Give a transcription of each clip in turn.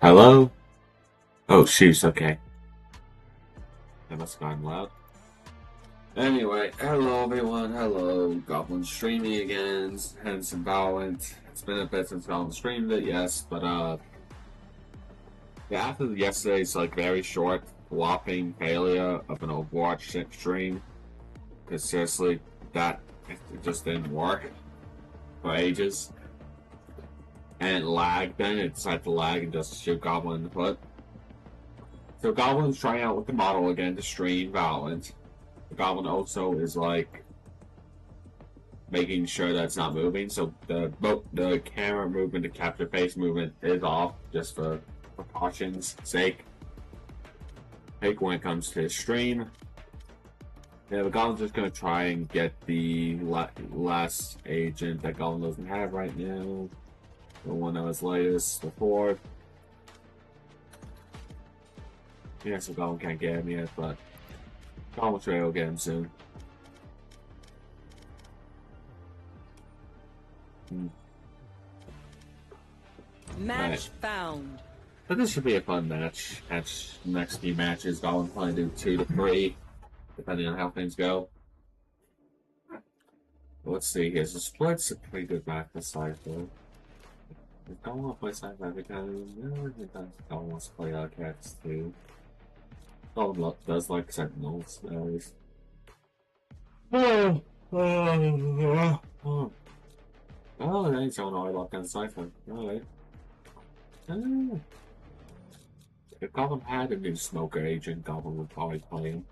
Hello? Oh, shoot, okay. That must have gone loud. Anyway, hello everyone, hello. Goblin streaming again, and some Valorant. It's been a bit since Goblin streamed it, yes, but yeah, after yesterday's very short whopping failure of an Overwatch stream, because seriously, it just didn't work for ages. And it lagged then, it decided to lag and just shoot Goblin in the foot. So Goblin's trying out with the model again to stream Valorant. The Goblin also is making sure that it's not moving, so the camera movement, the capture face movement is off just for precaution's sake. When it comes to his stream. Yeah, the Goblin's just gonna try and get the last agent that Goblin doesn't have right now. The one that was latest before. Yeah, so Goblin can't get him yet, but Goblin will get him soon. Match found. But this should be a fun match. Next few matches, Goblin probably do 2 to 3, depending on how things go. Let's see here. So Split's a pretty good map for Cypher. If Goblin wants to play Cypher, because Goblin wants to play Cats too. Goblin does like Sentinels, at least. Oh, they don't know about that Cypher. Alright. If Goblin had a new smoker agent, Goblin would probably play him.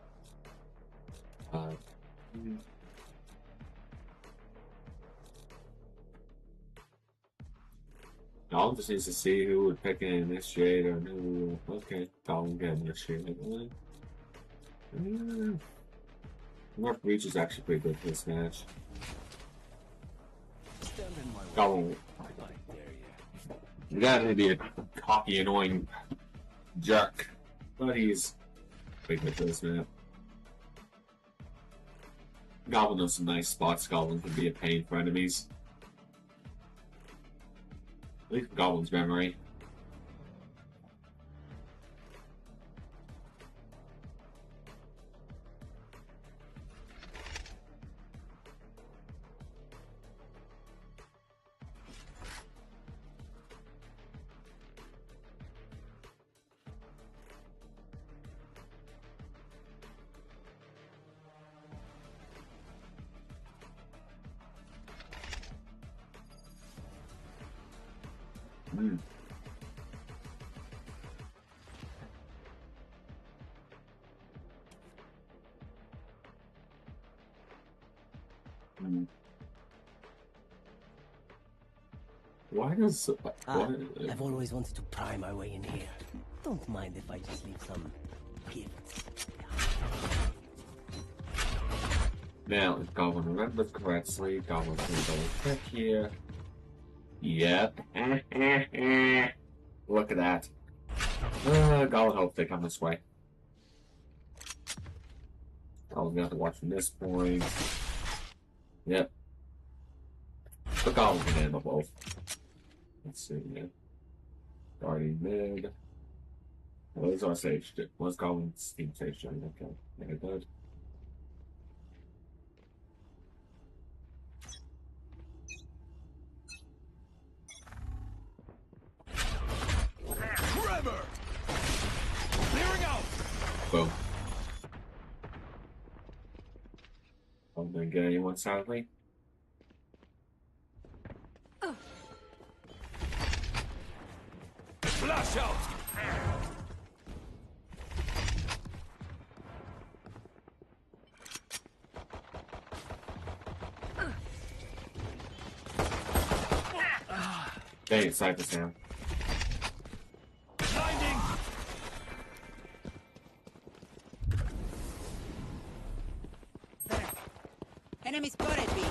Goblin just needs to see who would pick an initiator and who. Okay, Goblin get initiated. North Reach is actually pretty good for this match. Goblin. You gotta be a cocky, annoying jerk, but he's pretty good for this map. Goblin knows some nice spots. Goblin can be a pain for enemies. At least Goblin's memory. Why does... I've always wanted to pry my way in here. Don't mind if I just leave some gifts. Now, if Goblin remembers correctly, Goblin's gonna double check here. Yep. Look at that. Goblin hopes they come this way. Goblin's gonna have to watch from this point. Yep. But Goblin can handle both. Let's see, yeah. Guardian mid. What is our stage? What's Goblin's team stage? Okay, very good. Boom. I'm gonna get anyone sadly. Flash out! Dang it, Cypher's down. Blinding! Enemy spotted, B.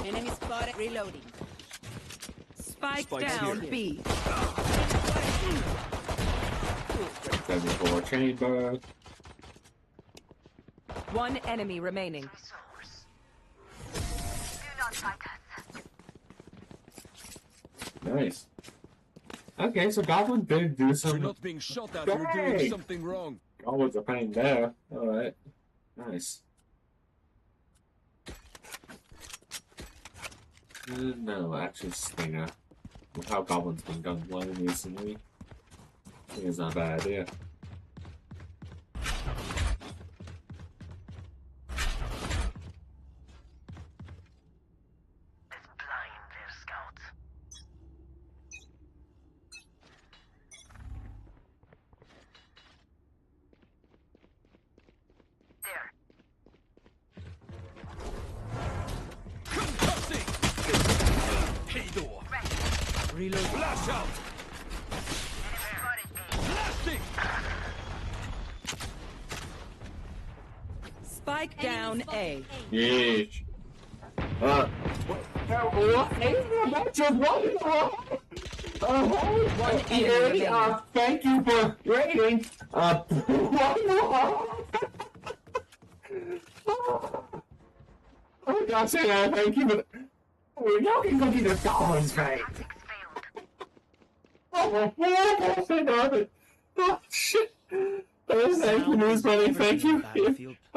Enemy spotted, reloading. Spike down, here. B. 74 chamber. One enemy remaining. Nice. Okay, so Goblin did do You're some. not being shot at. You're doing Hey! something wrong. Goblin's a pain there. Alright. Nice. No, actually, Stinger. With how Goblin's been done playing recently, I think it's not a bad idea. Reload. Flash out. Blasting. Spike down A. Yeesh. What? Thank you for rating. Oh gosh, yeah, thank you for. We're not going to get the Goblin's fate. Oh shit. Thank you, news buddy. Thank you.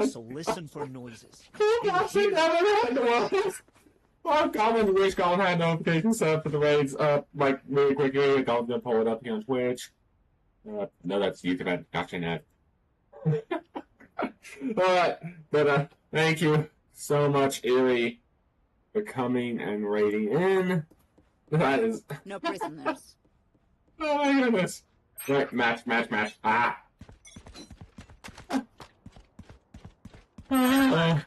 So listen for noises. Oh, Goblin, wish Goblin had notifications set up for the raids. Like, really quickly, Goblin's gonna pull it up here on Twitch. No, that's YouTube. Gotcha, Nat. Alright, but, thank you so much, Eerie, for coming and raiding in. That is. No prisoners. Oh my goodness. Right, match. Ah. I'm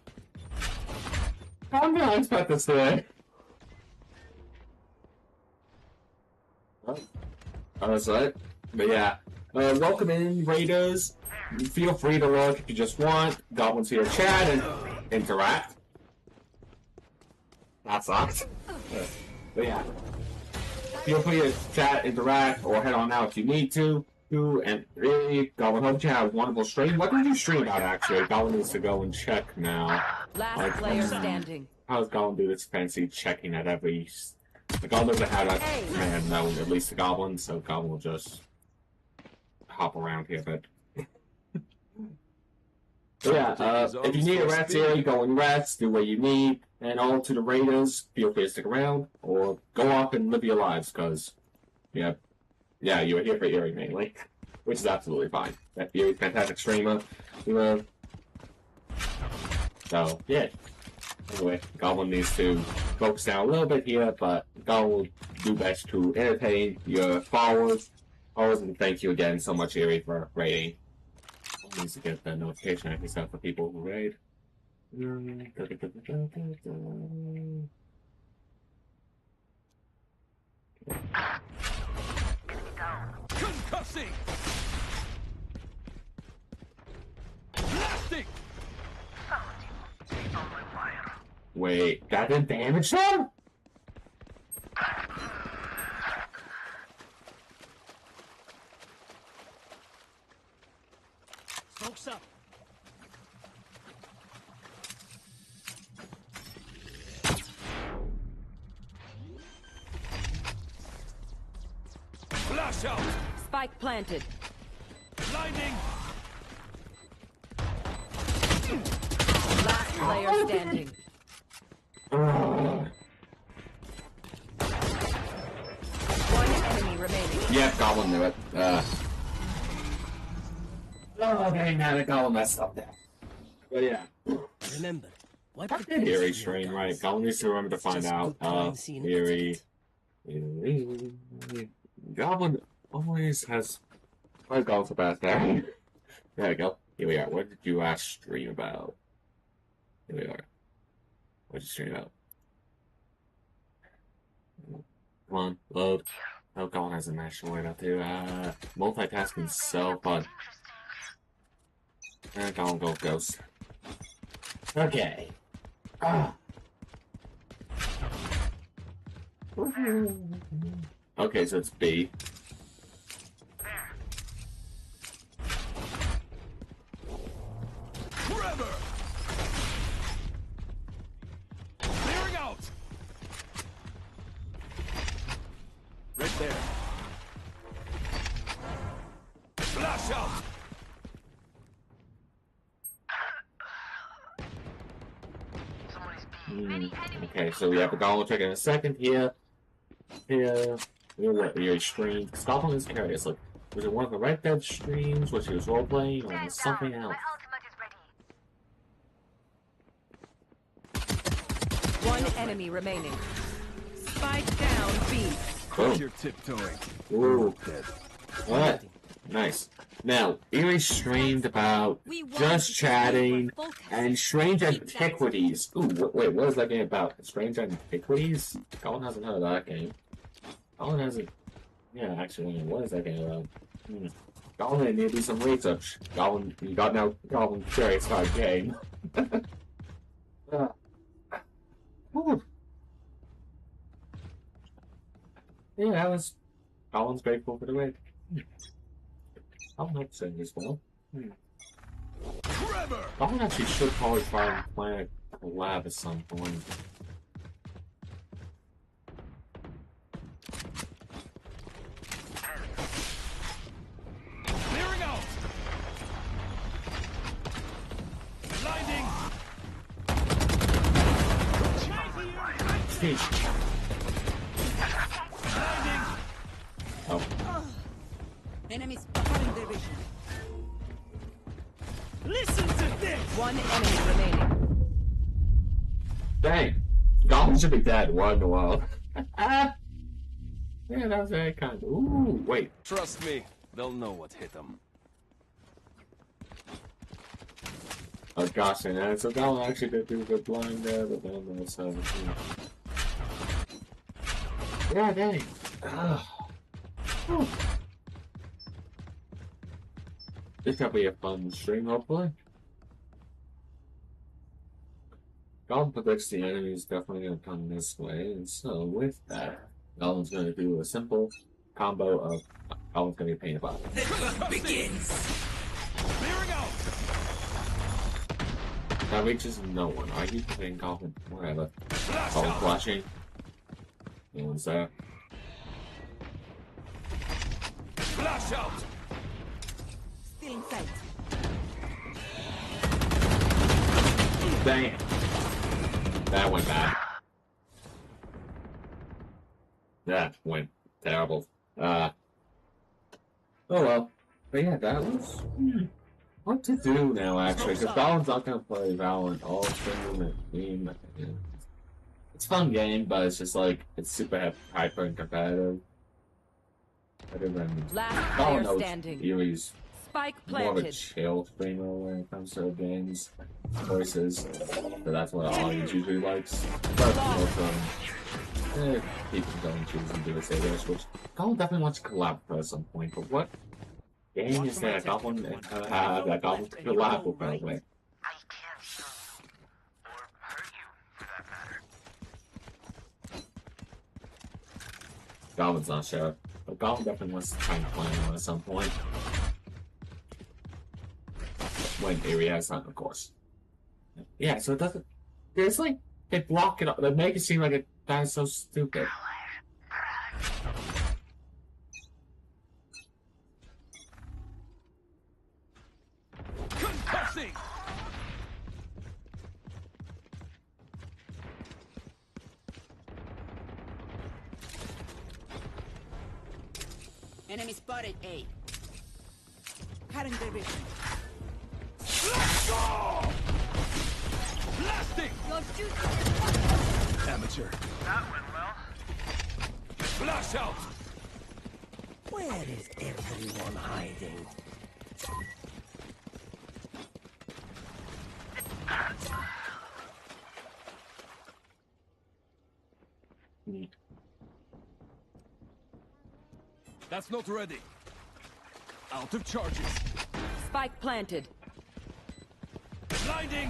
gonna expect this today. Oh, that's right. But yeah, welcome in, Raiders. Feel free to look if you just want. Goblins here, chat and interact. That sucked. But yeah, feel free to chat, interact, or head on out if you need to. And really, Goblin, hope you have a wonderful stream. What did you stream about, actually? Goblin needs to go and check now. Last player standing. How does Goblin do this fancy checking at every... The Goblin doesn't have that man know, at least the Goblin, so Goblin will just hop around here, but... But yeah, if you need a rest area, go and rest, do what you need, and all to the Raiders, feel free to stick around, or go off and live your lives, because, yeah, you were here for Eerie mainly, which is absolutely fine. Eerie's fantastic streamer, so, yeah. Anyway, Goblin needs to focus down a little bit here, but Goblin will do best to entertain your followers, and thank you again so much, Eerie, for raiding. Needs to get the notification and stuff for people who raid. Concussing. Blasting. Wait, that didn't damage them? Smoke's up. Flash out. Spike planted. Blinding. Last player standing. One enemy remaining. Yep, Goblin knew it. Oh, dang, now the Goblin messed up there. But yeah. Remember, what I did Eerie stream, right? Goblin needs to remember to find out. Eerie. Goblin always has. Why Goblin's so fast there? There we go. Here we are. What did you stream about? Here we are. What did you stream about? Come on, load. Oh, Goblin has a national word out there. Multitasking's so fun. And Goblin go ghost. Okay. Okay, so it's B. Forever. Clearing out. Right there. Okay, so we have a Golem trick in a second here. Here, your stream. Goblin is curious. Like, was it one of the Red Dead streams where she was role playing, or was something else? One enemy remaining. Spike down B. Boom. You're tiptoeing. Ooh. Alright. Nice. Now, Erie streamed about just chatting and strange antiquities. Ooh, wait, what is that game about? Strange antiquities? Colin hasn't heard of that game. Colin hasn't. Yeah, actually, what is that game about? Colin, I need to do some research. Colin, you got now. Colin, curious about a game. Ooh. Yeah, that was. Colin's grateful for the win. I like saying as well. Colin actually should probably try and plan a collab at some point. Clearing out. Blinding. Speech. Blinding. Oh. Enemies cutting their vision. Listen to this. One enemy remaining. Dang. Colin should be dead. What in the world? Yeah, that was very kind of. Ooh, wait. Trust me, they'll know what hit them. Oh gosh, and so Colin actually did do the blind there, but then that's 17. Yeah, dang. This could be a fun stream, hopefully. Colin predicts the enemy is definitely going to come this way, and so with that, Colin's going to do a simple combo of Colin's going to be painted by. The hunt begins! Clearing out. That reaches no one. Are you playing Colin? Whatever. Flash Colin out. flashing. No one's there. Flash out. Still in sight. Damn. That went bad. That went terrible. Oh well. But yeah, that was what to do now actually, because Colin's not gonna play Valorant all stream and game. It's a fun game, but it's just like it's super hyper and competitive. Better than Last Colin player knows standing. Erie's Spike more of a planted. chill streamer when it comes to games choices. So that's what the audience usually likes. But most of them, people don't choose and do a say this, which Colin definitely wants to collab at some point. But what game is there that Colin have that Colin could collab with, by the way? I can't shoot or hurt you, for that matter. Colin's not sure. But Colin definitely wants to try and play one at some point. When Erie has time, of course. Yeah, so it doesn't. It's like they block it up. They make it seem like that is so stupid. Concussing. Enemy spotted A. Cutting their vision. Let's go. Blasting. Amateur. That went well. Flash out. Where is everyone hiding? That's not ready. Out of charges. Spike planted. Blinding.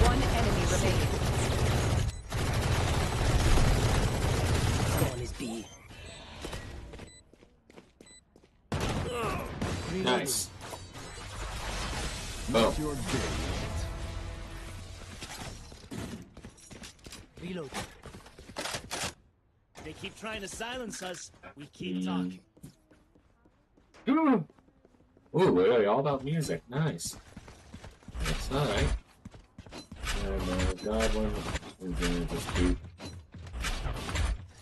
One enemy remaining. One is B. Nice. Oh, Your day. Reload. They keep trying to silence us. We keep talking. Ooh, really? All about music. Nice. That's alright. And Goblin is gonna just keep.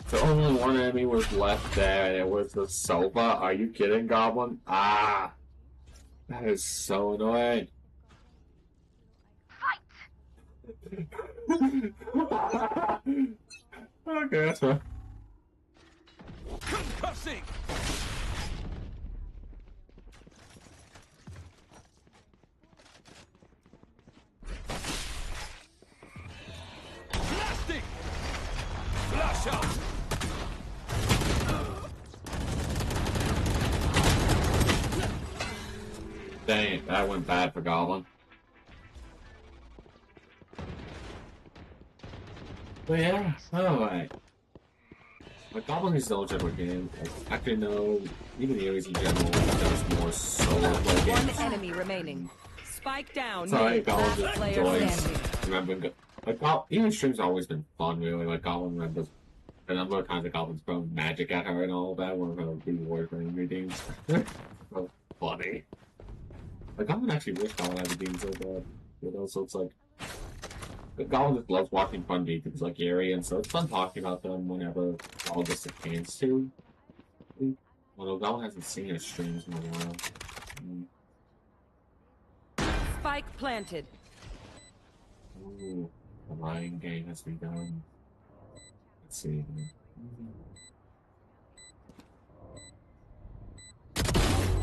So only one enemy was left there, and it was the Sova. Are you kidding, Goblin? Ah! That is so annoying. Okay, that's fine. Concussing! Blasting! Flash out! Dang it, that went bad for Goblin. But yeah, alright. Like, Goblin is still a good game. Actually, no, even Ares in general does more solo play One games. enemy remaining. Spike down. Sorry, Mid. Goblin Last just player enjoys standing. remembering. Like, even stream's always been fun, really. Like, Goblin remembers the number of times the Goblin's thrown magic at her and all that, one of her reward for redeems. So funny. Like, Goblin actually wish Goblin had redeemed so bad. You know, so it's like. But Goblin just loves watching fun videos like Gary, and so it's fun talking about them whenever Goblin gets a chance to. Although Goblin hasn't seen his streams in a while. Spike planted. Ooh, the Lion game has begun. Let's see.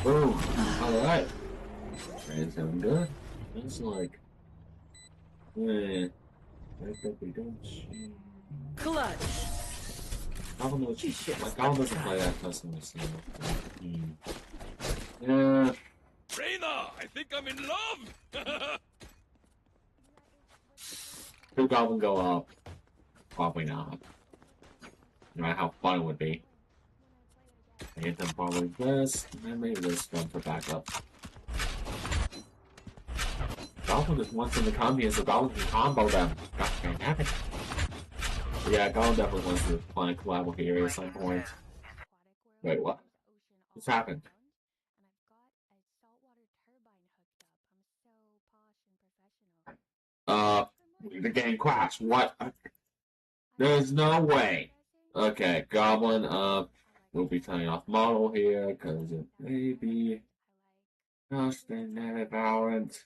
Boom! Alright. Train's doing good. It's like. Eh. I think we don't. Clutch. Goblin knows. Like, Goblin doesn't play that custom myself. Yeah. Reyna, I think I'm in love! Could Goblin go up? Probably not. No matter how fun it would be. I hit them probably this, and maybe this one for backup. Goblin just wants them to come here so Goblin can combo them. God damn it. Yeah, Goblin definitely wants to play a collab with Eerie at some point. Wait, what? What's happened? The game crashed. What? There's no way. Okay, Goblin, we'll be turning off model here, because it may be just an Valorant.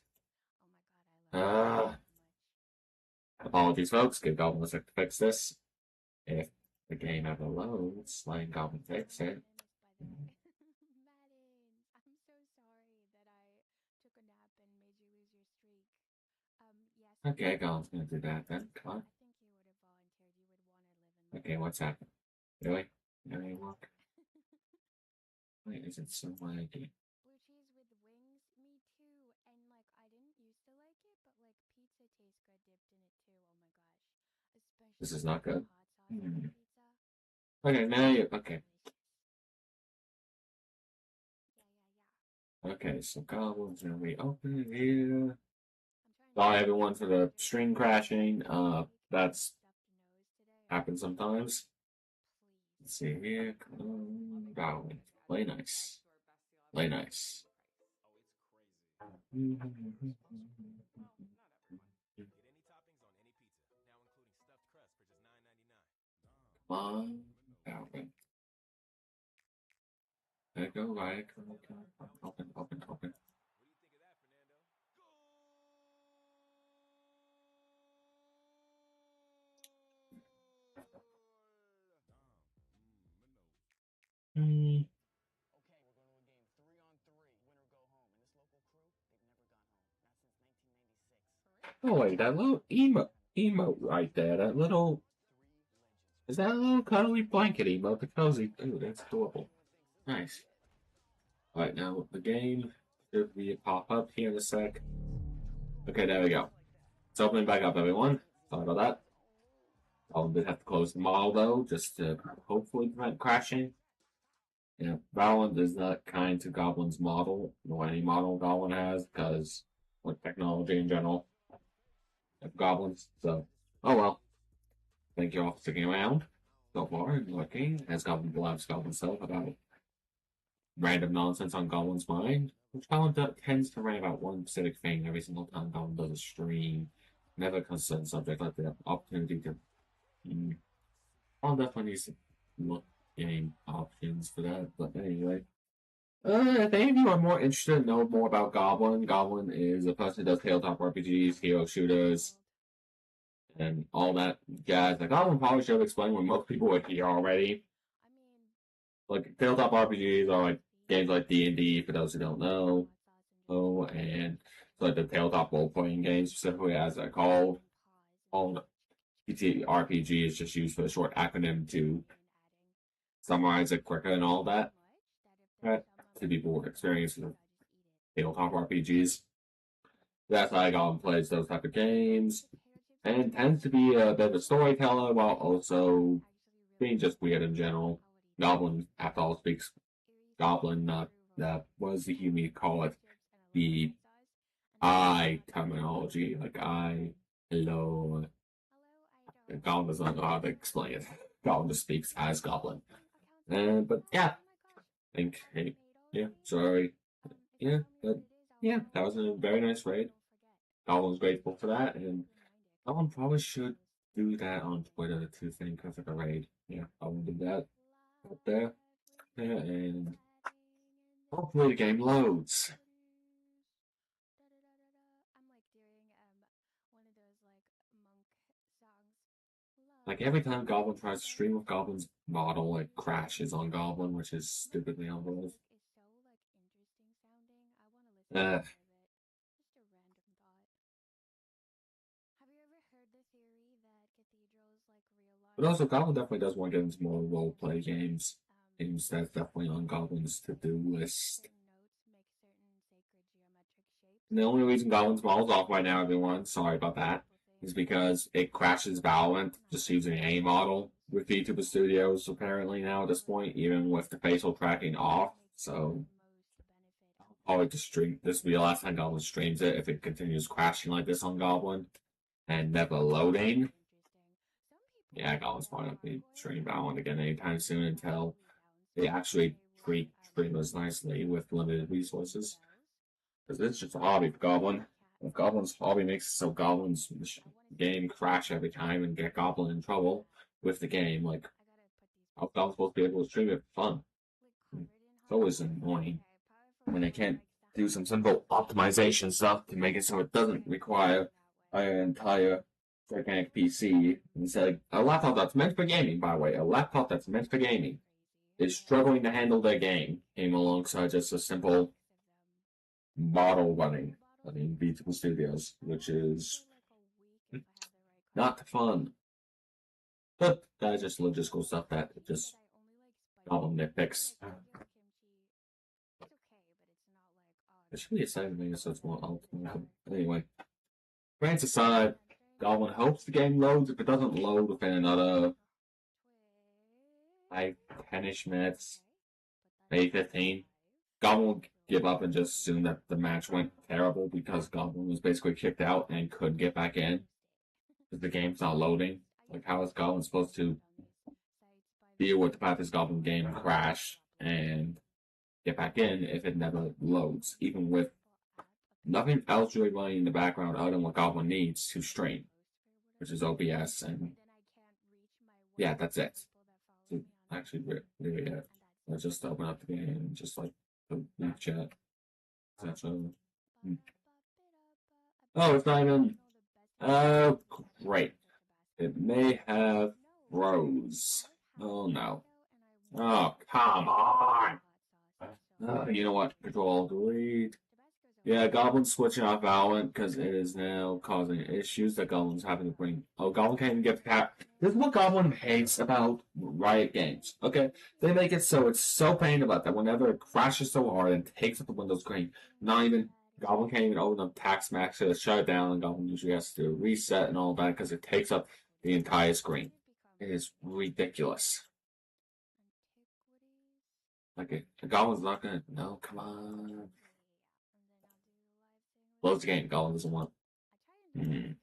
Apologies, folks. Give Goblin a sec to fix this. If the game ever loads, letting Goblin fix it. Okay, Goblin's gonna do that then. Come on. Okay, what's happened? Really? Really look? Why is it so laggy? This is not good. Okay, now you. Okay. Okay, so Goblin's gonna be open here. Sorry everyone for the stream crashing. That's happens sometimes. Let's see here. Goblin. Play nice. Play nice. Come on. Goblin. There go, right. Open, open, open. Oh wait, that little emote right there, that little is that a little cuddly blanket emote? The cozy, ooh, that's adorable. Nice. Alright, now the game should be a pop up here in a sec. Okay, there we go. It's opening back up, everyone. Sorry about that. I did have to close the model though, just to hopefully prevent crashing. Yeah, Valorant is not kind to Goblin's model, nor any model Goblin has, because with technology in general of goblins. So, oh well. Thank you all for sticking around so far and looking as Goblin Blabs Goblin self about random nonsense on Goblin's mind. Tends to write about one specific thing every single time Goblin does a stream. Never concerned subject like the opportunity to. Mm, I'll definitely need to look game options for that. But anyway, if any of you are more interested in know more about Goblin, Goblin is a person who does tabletop RPGs, hero shooters, and all that jazz. Like Goblin probably should have explained when most people would hear already. Like tabletop RPGs are like games like D&D for those who don't know. Oh, and so like the tabletop role playing games specifically as they're called. All RPG is just used for the short acronym to summarize it quicker and all that. Right? To people with experience with tabletop RPGs. That's how I got and plays those type of games. And tends to be a bit of a storyteller while also being just weird in general. Goblin, after all, speaks Goblin, not what does the human call it? The I terminology, like I, hello. Goblin does not know how to explain it. Goblin just speaks as Goblin. But yeah, I think, hey, yeah, sorry. Yeah, but yeah, that was a very nice raid. Goblin's grateful for that, and Goblin probably should do that on Twitter to think of like a raid. Yeah, I will do that up there. Yeah, and hopefully the game loads. Like every time Goblin tries to stream with Goblin's model, like crashes on Goblin, which is stupidly unbelievable. Uh, but also, Goblin definitely does want to get into more role play games. Games that's definitely on Goblin's to do list. And the only reason Goblin's model's off right now, everyone, sorry about that, is because it crashes Valorant just using a model with VTuber Studios apparently now at this point, even with the facial tracking off. So I'll probably just stream this will be the last time Goblin streams it if it continues crashing like this on Goblin and never loading. Yeah, Goblin's probably not be streaming Valorant again anytime soon until they actually treat streamers nicely with limited resources. Because it's just a hobby for Goblin. If Goblin's hobby makes it so Goblin's game crash every time and get Goblin in trouble with the game, like, how Goblin's supposed to be able to stream it for fun? It's always annoying when they can't do some simple optimization stuff to make it so it doesn't require an entire gigantic PC. Instead, a laptop that's meant for gaming, by the way, a laptop that's meant for gaming is struggling to handle their game came alongside just a simple model running. I mean, VTuber Studios, which is not fun. But that's just logistical stuff that just Goblin nitpicks. It should be a side thing, so it's more ultimate. Anyway, rants aside, Goblin hopes the game loads. If it doesn't load within another 10-ish minutes, maybe 15, Goblin will give up and just assume that the match went terrible because Goblin was basically kicked out and couldn't get back in because the game's not loading. Like, how is Goblin supposed to deal with the fact this Goblin game crash and get back in if it never loads, even with nothing else really running in the background other than what Goblin needs to stream, which is OBS, and yeah, that's it. So actually, really it. Let's just open up the game and just like the leave chat. Essentially. Oh, it's not even. Oh, great. It may have Rose. Oh no. Oh, come on. You know what? Control delete. Yeah, Goblin's switching off Valorant because it is now causing issues that Goblin's having to bring. Oh, Goblin can't even get the cat. This is what Goblin hates about Riot Games. Okay, they make it so it's so pain about that whenever it crashes so hard and takes up the Windows screen, not even Goblin can't even open up Tax Max to shut it down, and Goblin usually has to reset and all that because it takes up the entire screen. It is ridiculous. Like the Goblin's not gonna. No, come on. Close the game. Goblin doesn't want. Wait,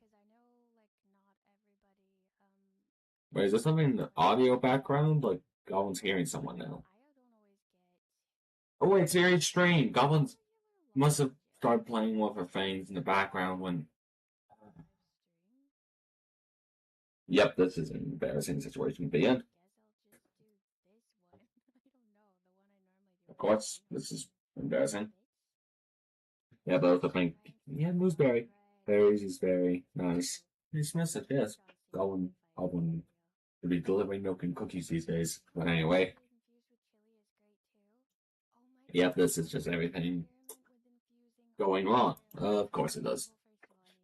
is there something in the audio background? Like Goblin's hearing someone now. Oh wait, Siri stream. Goblin's. Must have started playing with her things in the background when. Yep, this is an embarrassing situation to be in. Of course, this is embarrassing. Yeah, both the thing. Yeah, mooseberry. Berries is very nice. He smells like this. Going to be delivering milk and cookies these days. But anyway, yep, this is just everything going wrong. Of course it does.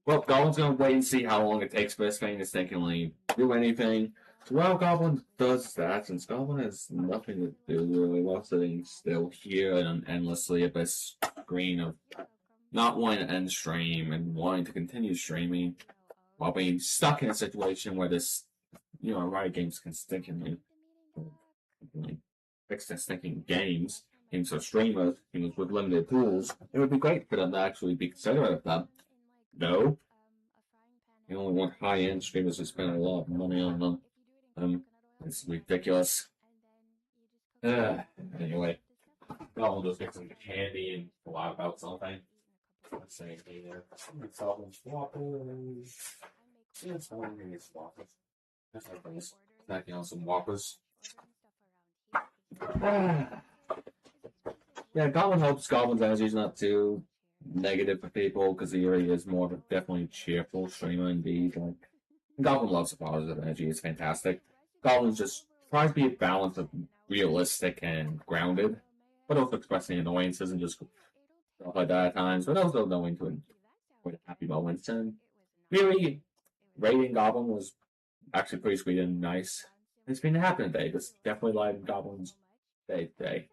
Well, Goblin's gonna wait and see how long it takes for this thing to stinkingly do anything. So while Goblin does that, since Goblin has nothing to do really while sitting still here and endlessly at this screen of not wanting to end stream and wanting to continue streaming while being stuck in a situation where this, Riot Games can stinkingly fix their stinking games for streamers, with limited tools. It would be great for them to actually be considerate of that. No, you only want high-end streamers who spend a lot of money on them. It's ridiculous. Anyway, I'll just get some candy and go out about something. Let's say here. It's all waffles. Yeah, it's one of these waffles. That's like this. Snacking on some waffles. Yeah, Goblin hopes Goblin's energy is not too negative for people because he really is more of a definitely cheerful streamer indeed. Like Goblin loves the positive energy; it's fantastic. Goblin just tries to be a balance of realistic and grounded, but also expressing annoyances and just stuff like that at times, but also knowing to enjoy the happy moments. And really, raiding Goblin was actually pretty sweet and nice. It's been happening today. This definitely lightened Goblin's day today.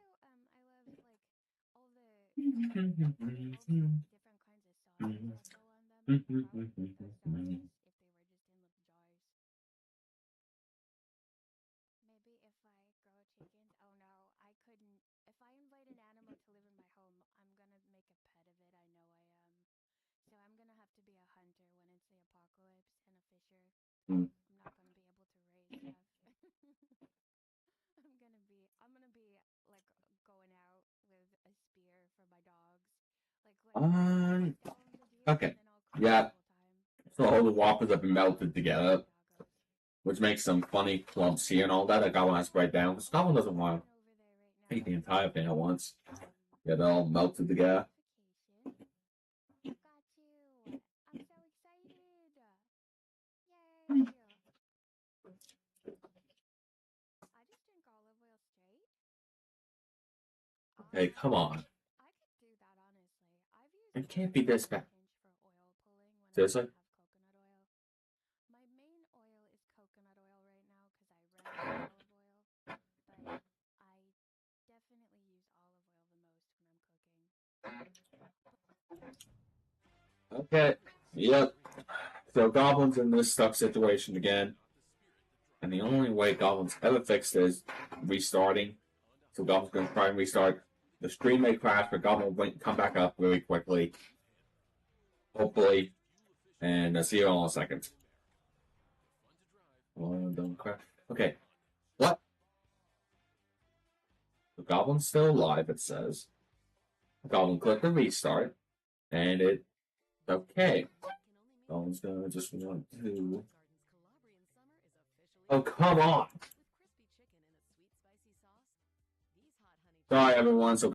Mm. Okay. Yeah. So all the waffles have been melted together, which makes some funny clumps here and all that. Goblin has to write down. Because Goblin doesn't want to eat the entire thing at once. Yeah, they're all melted together. Hey, come on. It can't be this bad. Seriously? Okay. Yep. So Goblin's in this stuck situation again. And the only way Goblin's ever fixed is restarting. So Goblin's going to try and restart. The stream may crash, but Goblin will come back up really quickly. Hopefully. And I'll see you all in a second. Oh, don't crash. Okay. What? The Goblin's still alive, it says. Goblin click the restart. And it. Okay. Goblin's going to just want to. Oh, come on. Sorry, everyone. So